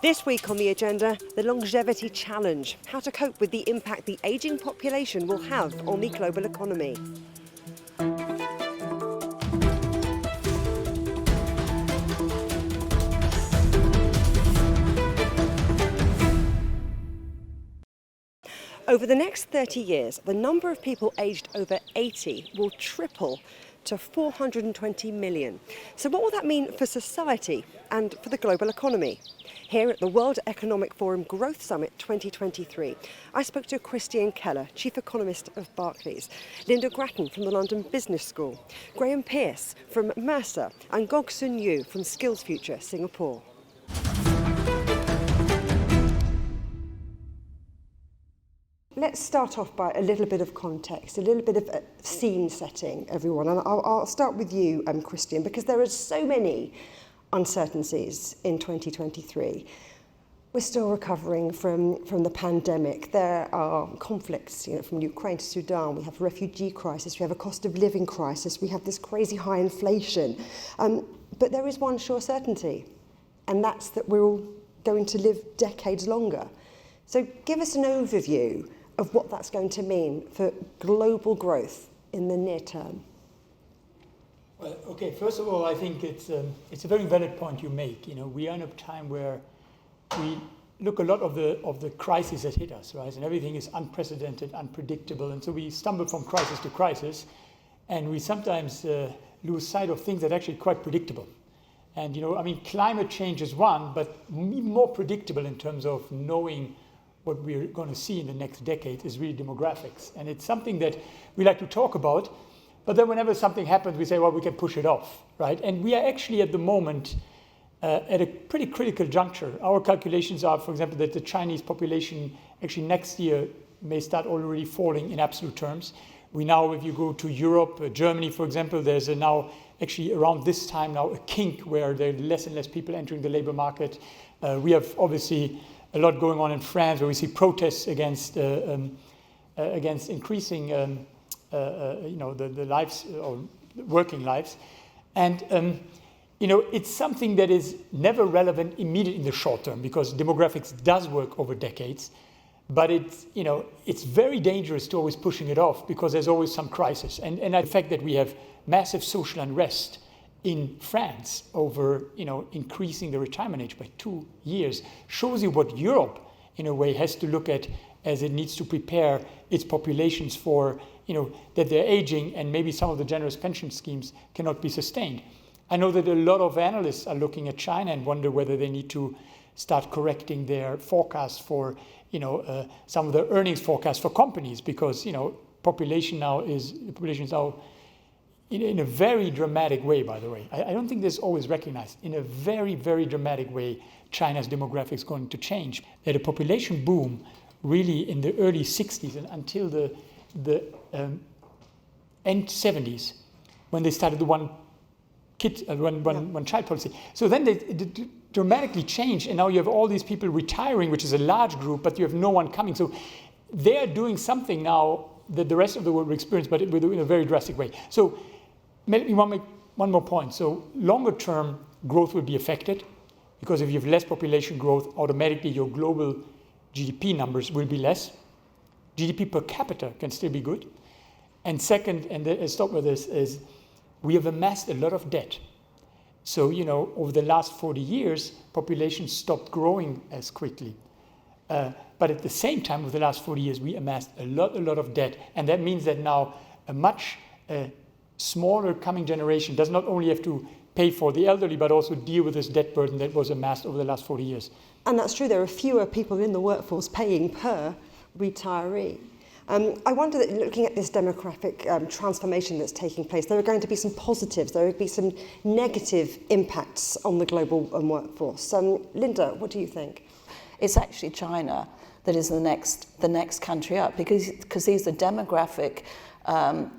This week on the agenda, the longevity challenge, how to cope with the impact the ageing population will have on the global economy. Over the next 30 years, the number of people aged over 80 will triple to 420 million. So what will that mean for society and for the global economy? Here at the World Economic Forum Growth Summit 2023, I spoke to Christian Keller, Chief Economist of Barclays, Lynda Gratton from the London Business School, Pearce from Mercer, and Gog Soon-Joo from SkillsFuture Singapore. Let's start off by a little bit of context, a little bit of scene setting, everyone. And I'll start with you, Christian, because there are so many uncertainties in 2023. We're still recovering from the pandemic. There are conflicts, from Ukraine to Sudan. We have a refugee crisis. We have a cost of living crisis. We have this crazy high inflation. But there is one sure certainty, and that's that we're all going to live decades longer. So give us an overview of what that's going to mean for global growth in the near term. Well, okay, first of all, I think it's a very valid point you make. We are in a time where we look a lot of the crises that hit us, right? And everything is unprecedented, unpredictable. And so we stumble from crisis to crisis, and we sometimes lose sight of things that are actually quite predictable. And, climate change is one, but even more predictable in terms of knowing what we're going to see in the next decade is really demographics. And it's something that we like to talk about, but then whenever something happens, we say, well, we can push it off, right? And we are actually at the moment at a pretty critical juncture. Our calculations are, for example, that the Chinese population actually next year may start already falling in absolute terms. We now, if you go to Europe, Germany, for example, there's now actually around this time now a kink where there are less and less people entering the labor market. We have obviously a lot going on in France, where we see protests against increasing, the lives or working lives, and it's something that is never relevant immediately in the short term because demographics does work over decades, but it's very dangerous to always pushing it off because there's always some crisis, and the fact that we have massive social unrest in France over, increasing the retirement age by 2 years shows you what Europe, in a way, has to look at as it needs to prepare its populations for, that they're aging and maybe some of the generous pension schemes cannot be sustained. I know that a lot of analysts are looking at China and wonder whether they need to start correcting their forecasts for, some of the earnings forecasts for companies because, population is now in a very dramatic way, by the way. I don't think this is always recognized. In a very, very dramatic way, China's demographics going to change. They had a population boom really in the early 60s and until the end 70s when they started the one child policy. So then they dramatically changed, and now you have all these people retiring, which is a large group, but you have no one coming. So they are doing something now that the rest of the world will experience, but in a very drastic way. So let me make one more point. So longer term growth will be affected because if you have less population growth, automatically your global GDP numbers will be less. GDP per capita can still be good. And second, and I'll stop with this, is we have amassed a lot of debt. So, over the last 40 years, population stopped growing as quickly. But at the same time, over the last 40 years, we amassed a lot of debt. And that means that now a much smaller coming generation does not only have to pay for the elderly, but also deal with this debt burden that was amassed over the last 40 years. And that's true. There are fewer people in the workforce paying per retiree. I wonder that looking at this demographic transformation that's taking place, there are going to be some positives, there will be some negative impacts on the global workforce. Lynda, what do you think? It's actually China that is the next country up because these are demographic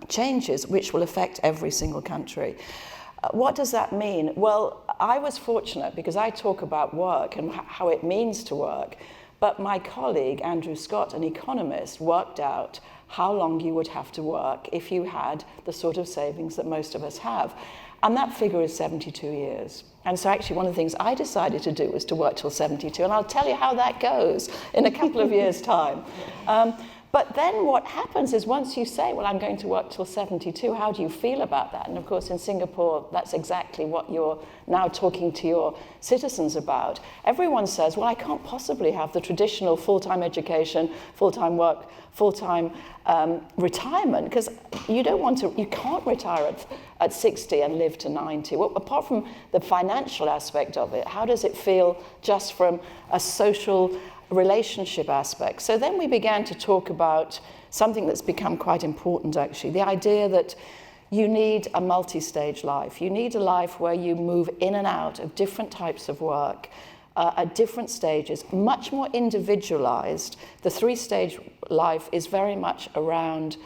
changes which will affect every single country. What does that mean? Well, I was fortunate because I talk about work and how it means to work, but my colleague, Andrew Scott, an economist, worked out how long you would have to work if you had the sort of savings that most of us have. And that figure is 72 years. And so actually one of the things I decided to do was to work till 72, and I'll tell you how that goes in a couple of years' time. But then what happens is once you say, well, I'm going to work till 72, how do you feel about that? And of course in Singapore, that's exactly what you're now talking to your citizens about. Everyone says, well, I can't possibly have the traditional full-time education, full-time work, full-time retirement, because you can't retire at 60 and live to 90. Well, apart from the financial aspect of it, how does it feel just from a social relationship aspect? So then we began to talk about something that's become quite important, actually, the idea that you need a multi-stage life. You need a life where you move in and out of different types of work at different stages, much more individualized. The three-stage life is very much around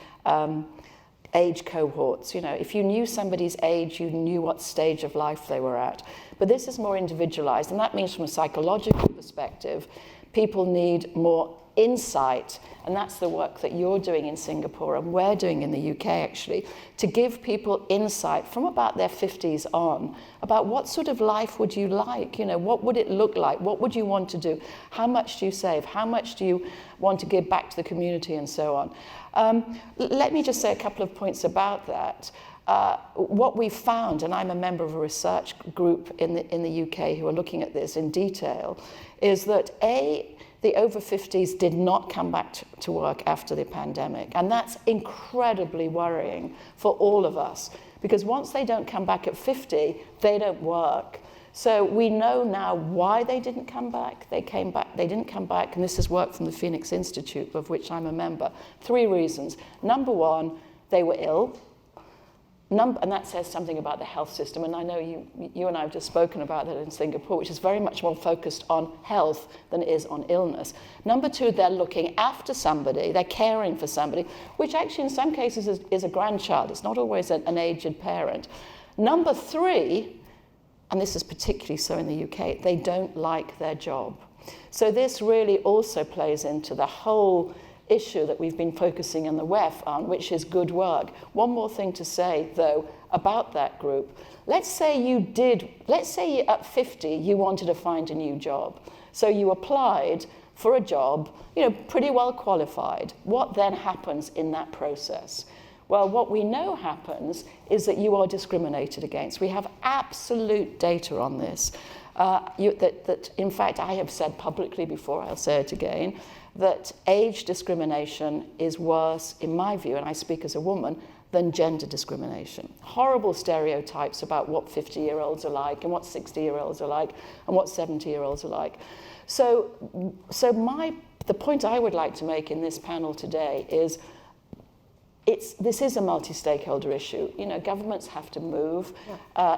age cohorts. You know, if you knew somebody's age, you knew what stage of life they were at. But this is more individualized, and that means from a psychological perspective, people need more insight, and that's the work that you're doing in Singapore and we're doing in the UK actually, to give people insight from about their 50s on about what sort of life would you like, you know, what would it look like, what would you want to do, how much do you save, how much do you want to give back to the community, and so on. Let me just say a couple of points about that. What we found, and I'm a member of a research group in the UK who are looking at this in detail, is that the over 50s did not come back to work after the pandemic. And that's incredibly worrying for all of us, because once they don't come back at 50, they don't work. So we know now why they didn't come back. They didn't come back, and this is work from the Phoenix Institute, of which I'm a member. 3 reasons. Number 1, they were ill. And that says something about the health system, and I know you and I have just spoken about that in Singapore, which is very much more focused on health than it is on illness. Number 2, they're looking after somebody, they're caring for somebody, which actually in some cases is a grandchild. It's not always an aged parent. Number 3, and this is particularly so in the UK, they don't like their job. So this really also plays into the whole issue that we've been focusing in the WEF on, which is good work. One more thing to say, though, about that group. Let's say at 50 you wanted to find a new job. So you applied for a job, you know, pretty well qualified. What then happens in that process? Well, what we know happens is that you are discriminated against. We have absolute data on this. That in fact, I have said publicly before, I'll say it again, that age discrimination is worse, in my view, and I speak as a woman, than gender discrimination. Horrible stereotypes about what 50-year-olds are like, and what 60-year-olds are like, and what 70-year-olds are like. So the point I would like to make in this panel today is this is a multi-stakeholder issue. You know, governments have to move,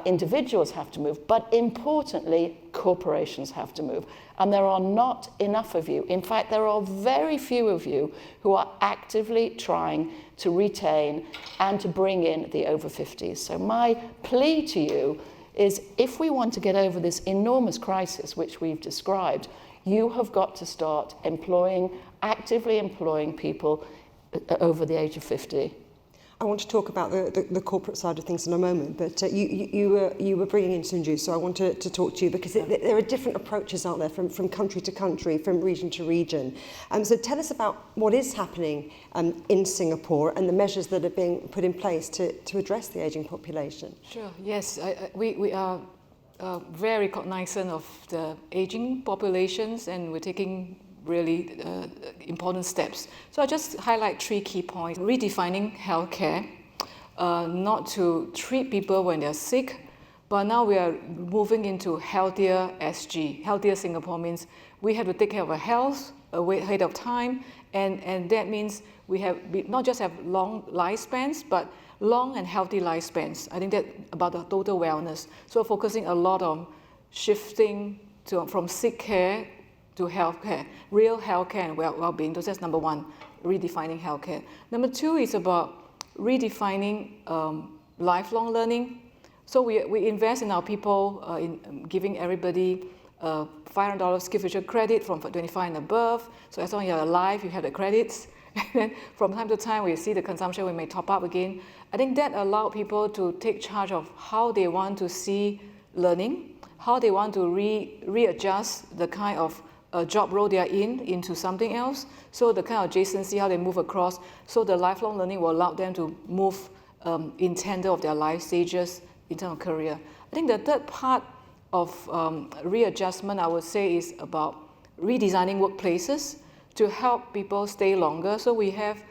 individuals have to move, but importantly, corporations have to move. And there are not enough of you. In fact, there are very few of you who are actively trying to retain and to bring in the over 50s. So my plea to you is, if we want to get over this enormous crisis which we've described, you have got to start actively employing people over the age of 50. I want to talk about the corporate side of things in a moment, but you were bringing in Soon-Joo, so I want to talk to you because there are different approaches, aren't there, from country to country, from region to region. So tell us about what is happening in Singapore and the measures that are being put in place to address the ageing population. Sure, yes. We are very cognizant of the ageing populations, and we're taking really important steps. So I'll just highlight 3 key points. Redefining healthcare, not to treat people when they're sick, but now we are moving into healthier SG. Healthier Singapore means we have to take care of our health ahead of time, and that means we not just have long lifespans, but long and healthy lifespans. I think that about the total wellness. So focusing a lot on shifting from sick care to healthcare, real healthcare and well-being. That's number 1, redefining healthcare. Number 2 is about redefining lifelong learning. So we invest in our people, in giving everybody $500 SkillsFuture credit from 25 and above. So as long as you're alive, you have the credits. And then from time to time, we see the consumption, we may top up again. I think that allowed people to take charge of how they want to see learning, how they want to readjust the kind of job role they are into something else. So the kind of adjacency, how they move across. So the lifelong learning will allow them to move in tandem of their life stages in terms of career. I think the third part of readjustment, I would say, is about redesigning workplaces to help people stay longer. So we have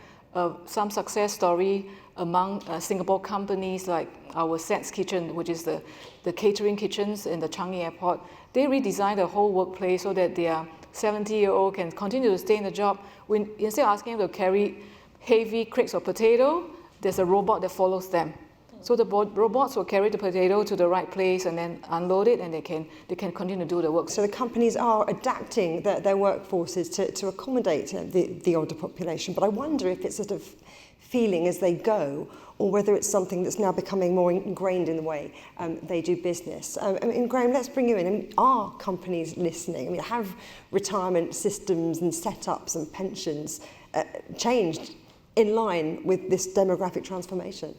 some success story among Singapore companies like our Sets Kitchen, which is the catering kitchens in the Changi Airport. They redesigned the whole workplace so that their 70-year-old can continue to stay in the job. Instead of asking them to carry heavy crates of potato, there's a robot that follows them. So the robots will carry the potato to the right place and then unload it, and they can continue to do the work. So the companies are adapting their workforces to accommodate the older population. But I wonder if it's sort of feeling as they go, or whether it's something that's now becoming more ingrained in the way they do business. Graham, let's bring you in. I mean, are companies listening? I mean, have retirement systems and setups and pensions changed in line with this demographic transformation?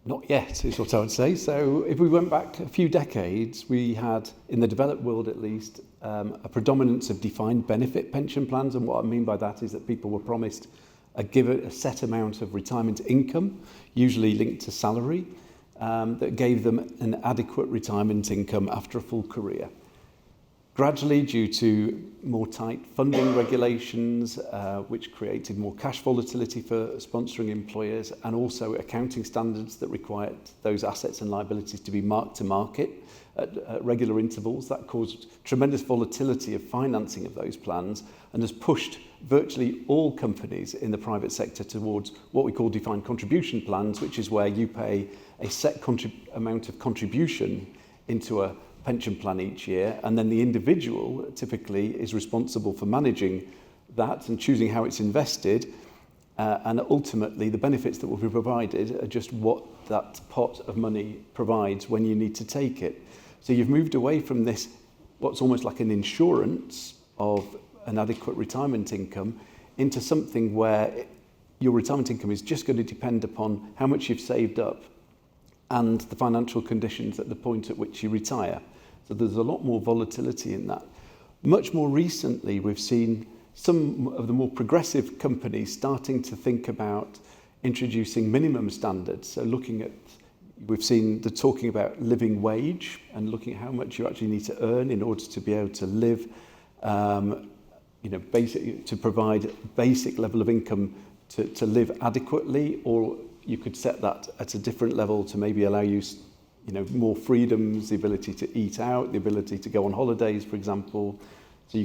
Not yet, is what I would say. So if we went back a few decades, we had, in the developed world at least, a predominance of defined benefit pension plans. And what I mean by that is that people were promised a set amount of retirement income, usually linked to salary, that gave them an adequate retirement income after a full career. Gradually, due to more tight funding regulations, which created more cash volatility for sponsoring employers, and also accounting standards that required those assets and liabilities to be marked to market at regular intervals, that caused tremendous volatility of financing of those plans and has pushed virtually all companies in the private sector towards what we call defined contribution plans, which is where you pay a set amount of contribution into a pension plan each year, and then the individual typically is responsible for managing that and choosing how it's invested, and ultimately the benefits that will be provided are just what that pot of money provides when you need to take it. So you've moved away from this, what's almost like an insurance of an adequate retirement income, into something where your retirement income is just going to depend upon how much you've saved up and the financial conditions at the point at which you retire. So there's a lot more volatility in that. Much more recently, we've seen some of the more progressive companies starting to think about introducing minimum standards. So we've seen the talking about living wage and looking at how much you actually need to earn in order to be able to live, to provide basic level of income to live adequately, or you could set that at a different level to maybe allow you more freedoms, the ability to eat out, the ability to go on holidays, for example. So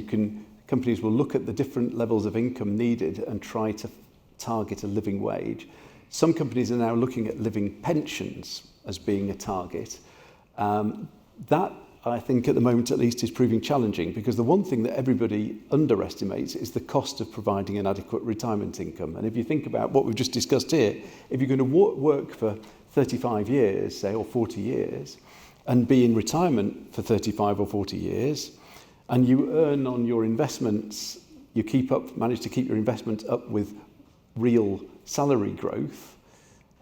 companies will look at the different levels of income needed and try to target a living wage. Some companies are now looking at living pensions as being a target. That, I think, at the moment at least, is proving challenging, because the one thing that everybody underestimates is the cost of providing an adequate retirement income. And if you think about what we've just discussed here, if you're going to work for 35 years, say, or 40 years, and be in retirement for 35 or 40 years, and you earn on your investments, you manage to keep your investment up with real salary growth,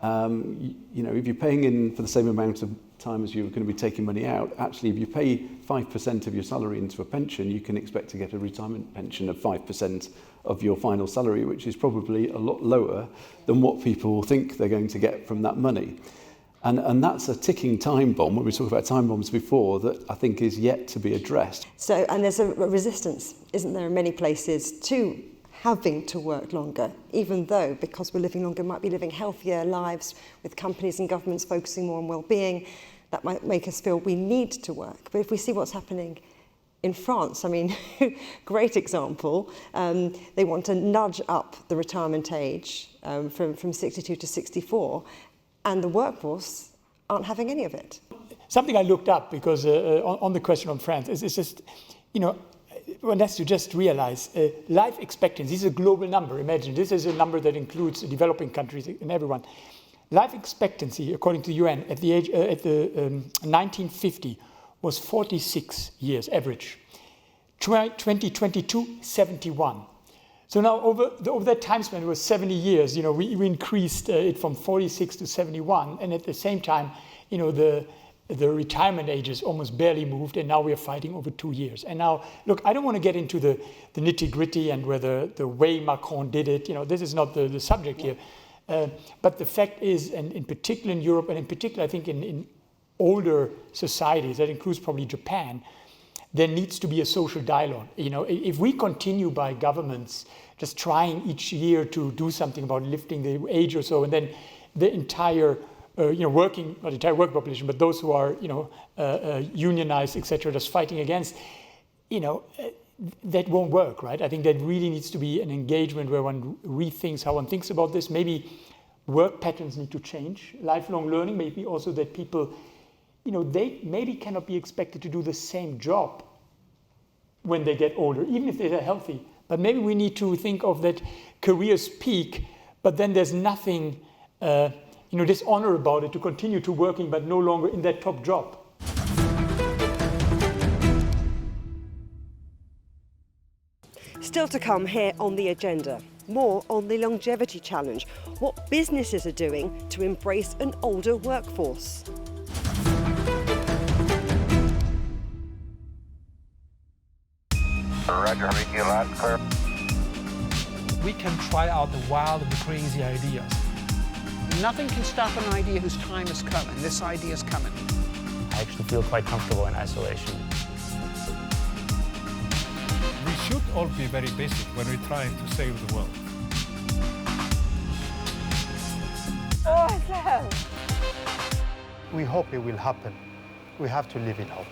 if you're paying in for the same amount of time as you're going to be taking money out, actually, if you pay 5% of your salary into a pension, you can expect to get a retirement pension of 5% of your final salary, which is probably a lot lower than what people think they're going to get from that money. And that's a ticking time bomb, when we talked about time bombs before, that I think is yet to be addressed. So, and there's a resistance, isn't there, in many places to having to work longer, even though, because we're living longer, might be living healthier lives, with companies and governments focusing more on well-being. That might make us feel we need to work. But if we see what's happening in France, I mean, great example, they want to nudge up the retirement age from 62 to 64, and the workforce aren't having any of it. Something I looked up, because on the question on France, it's just, one has to just realize life expectancy. This is a global number. Imagine this is a number that includes developing countries and everyone. Life expectancy, according to the UN, at the age 1950 was 46 years average. 2022, 71. So now over that time span, it was 70 years, we increased it from 46 to 71. And at the same time, the retirement ages almost barely moved, and now we are fighting over 2 years. And now, look, I don't want to get into the nitty-gritty and whether the way Macron did it, this is not the subject here. But the fact is, and in particular in Europe, and in particular I think in older societies, that includes probably Japan, there needs to be a social dialogue. If we continue by governments just trying each year to do something about lifting the age or so, and then the entire working, not the entire work population, but those who are unionized, etc., just fighting against, that won't work, right? I think that really needs to be an engagement where one rethinks how one thinks about this. Maybe work patterns need to change, lifelong learning, maybe also that people, they maybe cannot be expected to do the same job when they get older, even if they're healthy. But maybe we need to think of that careers peak, but then there's nothing dishonor about it to continue to working, but no longer in that top job. Still to come here on the agenda, more on the longevity challenge, what businesses are doing to embrace an older workforce. Roger, read you loud and clear. We can try out the wild and the crazy ideas. Nothing can stop an idea whose time is coming. This idea is coming. I actually feel quite comfortable in isolation. We should all be very basic when we're trying to save the world. Awesome! We hope it will happen. We have to live in hope.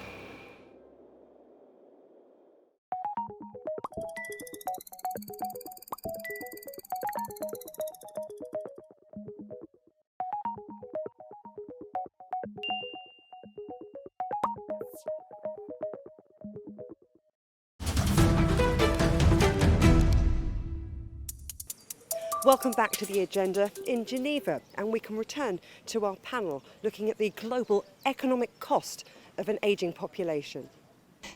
Welcome back to the agenda in Geneva, and we can return to our panel looking at the global economic cost of an ageing population.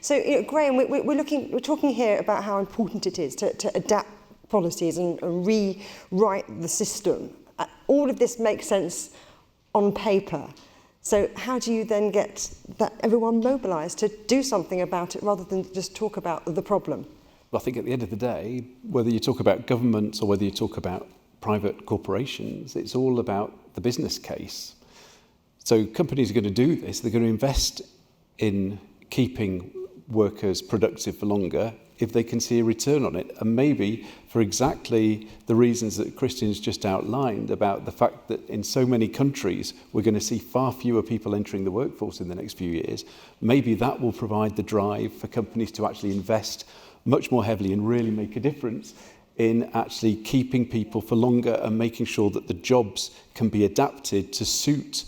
So, Graham, we're talking here about how important it is to adapt policies and rewrite the system. All of this makes sense on paper. So how do you then get that everyone mobilised to do something about it rather than just talk about the problem? Well, I think at the end of the day, whether you talk about governments or whether you talk about private corporations, it's all about the business case. So companies are going to do this. They're going to invest in keeping workers productive for longer if they can see a return on it. And maybe for exactly the reasons that Christian's just outlined about the fact that in so many countries we're going to see far fewer people entering the workforce in the next few years, maybe that will provide the drive for companies to actually invest much more heavily and really make a difference in actually keeping people for longer and making sure that the jobs can be adapted to suit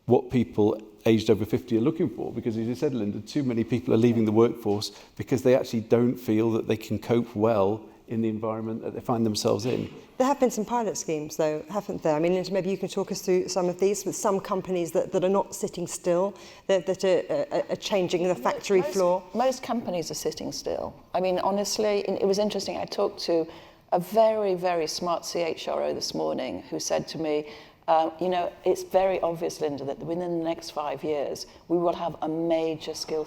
what people aged over 50 are looking for. Because as you said, Lynda, too many people are leaving the workforce because they actually don't feel that they can cope well in the environment that they find themselves in. There have been some pilot schemes, though, haven't there? I mean, maybe you can talk us through some of these with some companies that are not sitting still, that are changing the factory floor. Most companies are sitting still. I mean, honestly, it was interesting. I talked to a very, very smart CHRO this morning who said to me, it's very obvious, Lynda, that within the next 5 years, we will have a major skill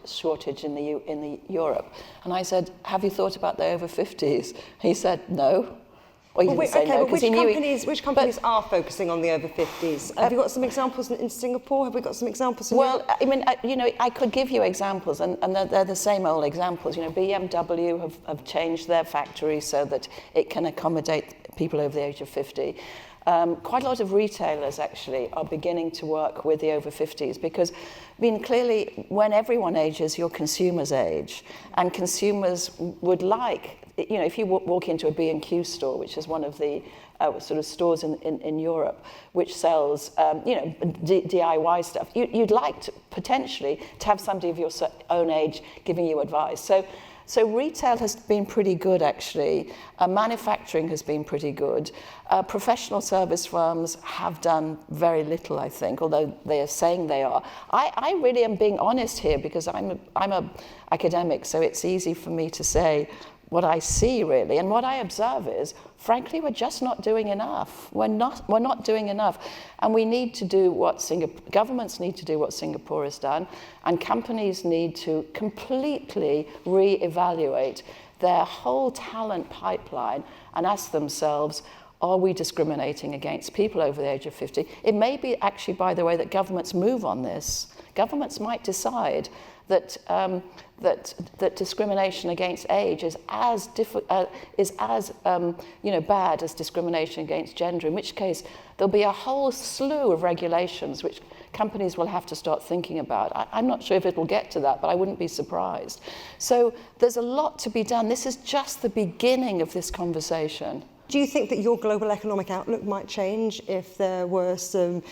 shortage in Europe. And I said, have you thought about the over 50s? He said, no. Well, he didn't say no, but which companies are focusing on the over 50s? Have you got some examples in Singapore? Have we got some examples in Europe? I mean, I could give you examples, and they're the same old examples. BMW have changed their factory so that it can accommodate people over the age of 50. Quite a lot of retailers actually are beginning to work with the over 50s because, I mean, clearly when everyone ages, your consumers age, and consumers would like, if you walk into a B&Q store, which is one of the sort of stores in Europe, which sells, DIY stuff, you'd like to potentially to have somebody of your own age giving you advice. So retail has been pretty good, actually. Manufacturing has been pretty good. Professional service firms have done very little, I think, although they are saying they are. I really am being honest here because I'm a academic, so it's easy for me to say what I see really, and what I observe is, frankly, we're just not doing enough. We're not doing enough, and we need to do what governments need to do what Singapore has done, and companies need to completely re-evaluate their whole talent pipeline and ask themselves, are we discriminating against people over the age of 50? It may be actually, by the way, that governments move on this. Governments might decide that that discrimination against age is as bad as discrimination against gender. In which case, there'll be a whole slew of regulations which companies will have to start thinking about. I'm not sure if it'll get to that, but I wouldn't be surprised. So there's a lot to be done. This is just the beginning of this conversation. Do you think that your global economic outlook might change if there were some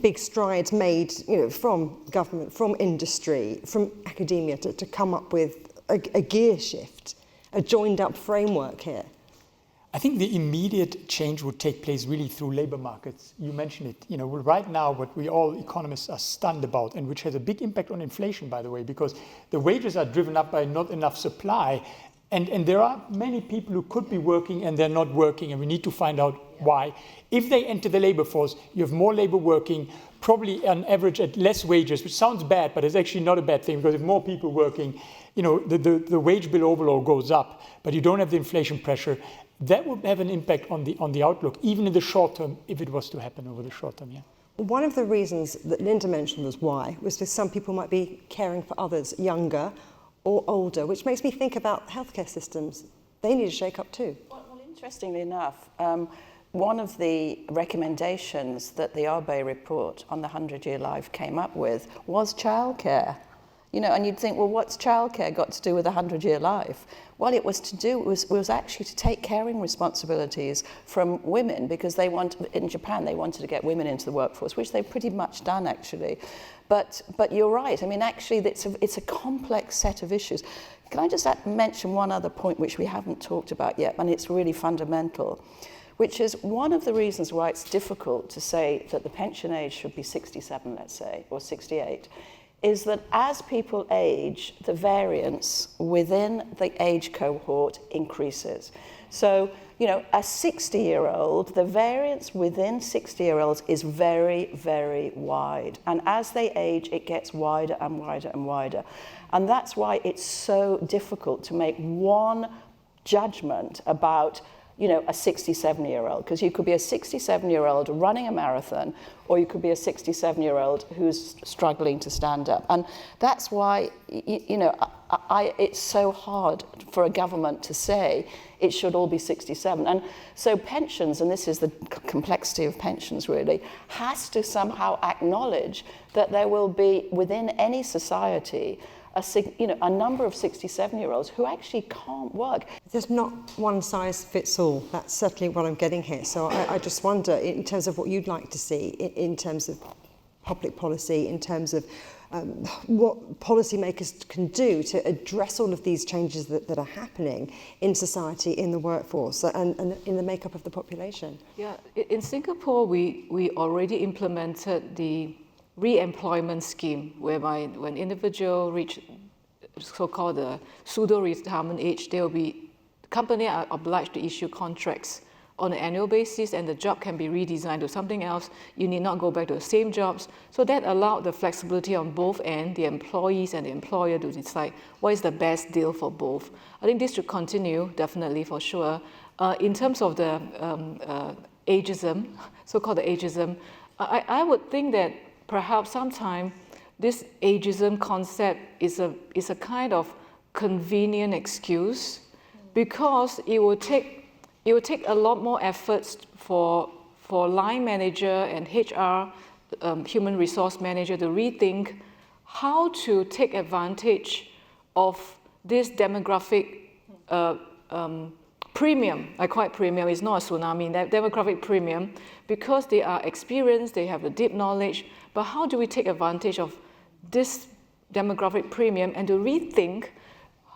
big strides made, from government, from industry, from academia to come up with a gear shift, a joined-up framework here? I think the immediate change would take place really through labor markets. You mentioned it. Right now, what we all economists are stunned about, and which has a big impact on inflation, by the way, because the wages are driven up by not enough supply. And there are many people who could be working and they're not working, and we need to find out why. If they enter the labor force, you have more labor working, probably on average at less wages, which sounds bad, but it's actually not a bad thing, because if more people working, the wage bill overall goes up, but you don't have the inflation pressure. That would have an impact on the outlook, even in the short term, if it was to happen over the short term, yeah. One of the reasons that Lynda mentioned was because some people might be caring for others younger or older, which makes me think about healthcare systems. They need a shake-up too. Well, interestingly enough, one of the recommendations that the Arbe report on the 100-year life came up with was childcare. And you'd think, well, what's childcare got to do with a 100-year life? Well, it was actually to take caring responsibilities from women, because in Japan, they wanted to get women into the workforce, which they've pretty much done, actually. But you're right. I mean, actually, it's a complex set of issues. Can I just mention one other point which we haven't talked about yet, and it's really fundamental, which is one of the reasons why it's difficult to say that the pension age should be 67, let's say, or 68, is that as people age, the variance within the age cohort increases. So, a 60-year-old, the variance within 60-year-olds is very, very wide. And as they age, it gets wider and wider and wider. And that's why it's so difficult to make one judgment about a 67-year-old, because you could be a 67-year-old running a marathon, or you could be a 67-year-old who's struggling to stand up. And that's why, it's so hard for a government to say it should all be 67. And so pensions, and this is the complexity of pensions really, has to somehow acknowledge that there will be, within any society, a number of 67-year-olds who actually can't work. There's not one size fits all. That's certainly what I'm getting here. So I just wonder, in terms of what you'd like to see, in terms of public policy, in terms of what policymakers can do to address all of these changes that are happening in society, in the workforce, and in the makeup of the population. Yeah, in Singapore, we already implemented the re-employment scheme, whereby when individuals reach so-called the pseudo-retirement age, company are obliged to issue contracts on an annual basis, and the job can be redesigned to something else. You need not go back to the same jobs. So that allowed the flexibility on both ends, the employees and the employer, to decide what is the best deal for both. I think this should continue, definitely, for sure. In terms of the ageism, so-called the ageism, I would think that perhaps sometime this ageism concept is a kind of convenient excuse, because it will take a lot more efforts for line manager and HR, human resource manager, to rethink how to take advantage of this demographic premium. I call it premium. It's not a tsunami. That demographic premium, because they are experienced, they have a deep knowledge. But how do we take advantage of this demographic premium and to rethink,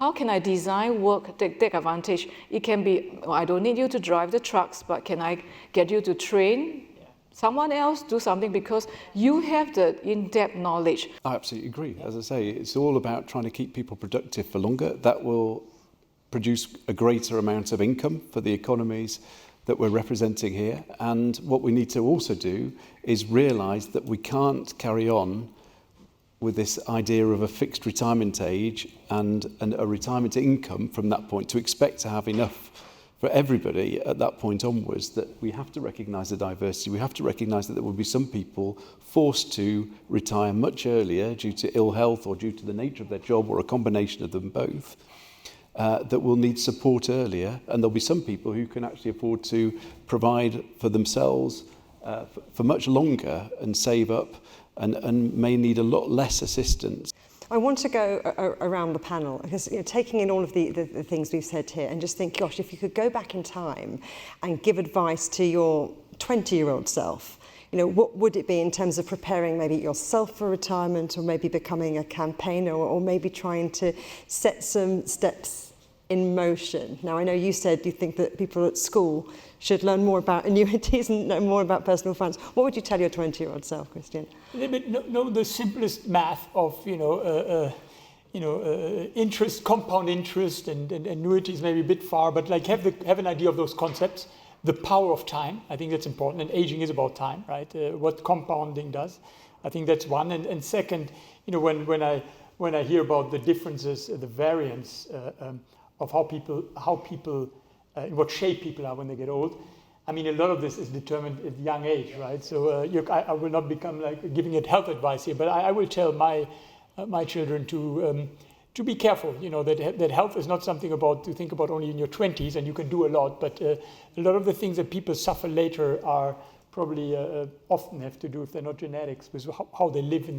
how can I design work to take advantage? It can be, I don't need you to drive the trucks, but can I get you to train someone else, do something, because you have the in-depth knowledge. I absolutely agree. As I say, it's all about trying to keep people productive for longer. That will produce a greater amount of income for the economies that we're representing here. And what we need to also do is realise that we can't carry on with this idea of a fixed retirement age and a retirement income from that point to expect to have enough for everybody at that point onwards. That we have to recognise the diversity. We have to recognise that there will be some people forced to retire much earlier due to ill health or due to the nature of their job or a combination of them both, that will need support earlier, and there'll be some people who can actually afford to provide for themselves for much longer and save up and may need a lot less assistance. I want to go around the panel because taking in all of the things we've said here and just think, gosh, if you could go back in time and give advice to your 20-year-old self, what would it be in terms of preparing maybe yourself for retirement or maybe becoming a campaigner or maybe trying to set some steps in motion? Now, I know you said you think that people at school should learn more about annuities and know more about personal finance. What would you tell your 20-year-old self, Christian? Know the simplest math of interest, compound interest, and annuities maybe a bit far, but like have an idea of those concepts. The power of time, I think that's important, and aging is about time, right? What compounding does, I think that's one. And second, when I hear about the differences, the variance of how people in what shape people are when they get old. I mean, a lot of this is determined at a young age, right? So I will not become like giving it health advice here, but I will tell my children to be careful. That health is not something to think about only in your 20s, and you can do a lot. But a lot of the things that people suffer later are probably often have to do, if they're not genetics, with how they live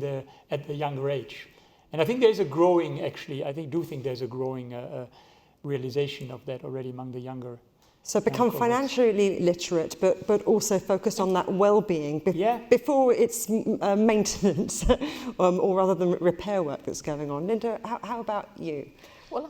at the younger age. And I think there's a growing, there's a growing realization of that already among the younger. So become financially literate, but also focus on that well-being before it's maintenance, or rather than repair work that's going on. Lynda, how about you? Well,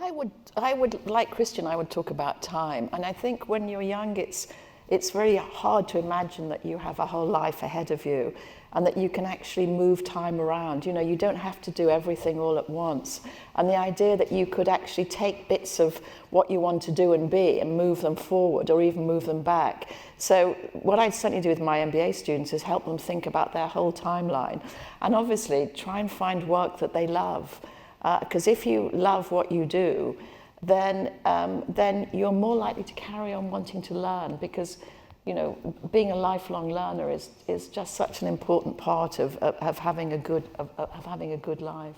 I would like Christian. I would talk about time, and I think when you're young, it's very hard to imagine that you have a whole life ahead of you, and that you can actually move time around. You don't have to do everything all at once. And the idea that you could actually take bits of what you want to do and be and move them forward or even move them back. So what I certainly do with my MBA students is help them think about their whole timeline. And obviously try and find work that they love. Because if you love what you do, then you're more likely to carry on wanting to learn, because being a lifelong learner is just such an important part of having a good life.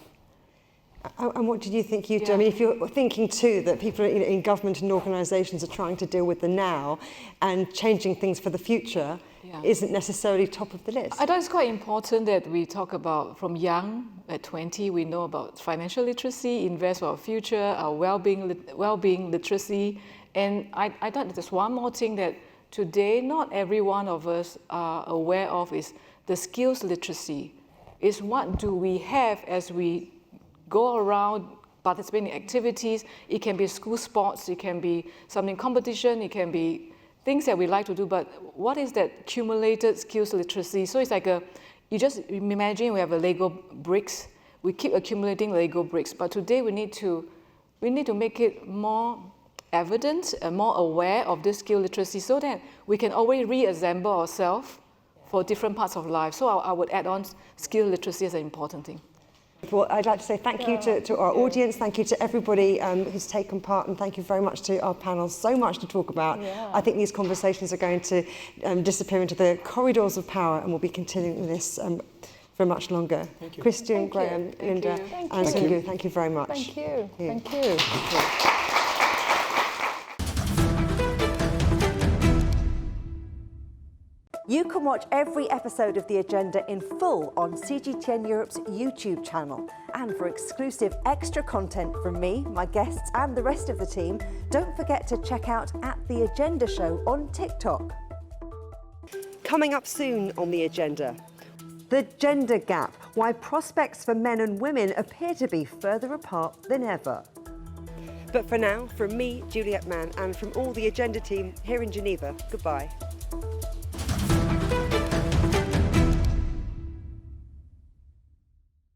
And what did you think you'd do? I mean, if you're thinking too that people in government and organisations are trying to deal with the now and changing things for the future isn't necessarily top of the list. I thought it's quite important that we talk about from young, at 20, we know about financial literacy, invest for our future, our well-being literacy. And I thought there's one more thing that today, not every one of us are aware of, is the skills literacy. Is what do we have as we go around participating in activities. It can be school sports, it can be something competition, it can be things that we like to do, but what is that accumulated skills literacy? So it's like you just imagine we have a Lego bricks, we keep accumulating Lego bricks, but today we need to make it more evident and more aware of this skill literacy so that we can always reassemble ourselves for different parts of life. So I would add on skill literacy as an important thing. Well, I'd like to say thank you to our audience, thank you to everybody who's taken part, and thank you very much to our panel. So much to talk about. Yeah. I think these conversations are going to disappear into the corridors of power, and we'll be continuing this for much longer. Thank you. Christian, Graham, Lynda, and Soon-Joo, thank you very much. Thank you. Thank you. Thank you. You can watch every episode of The Agenda in full on CGTN Europe's YouTube channel. And for exclusive extra content from me, my guests and the rest of the team, don't forget to check out @The Agenda Show on TikTok. Coming up soon on The Agenda, the gender gap, why prospects for men and women appear to be further apart than ever. But for now, from me, Juliet Mann, and from all the Agenda team here in Geneva, goodbye.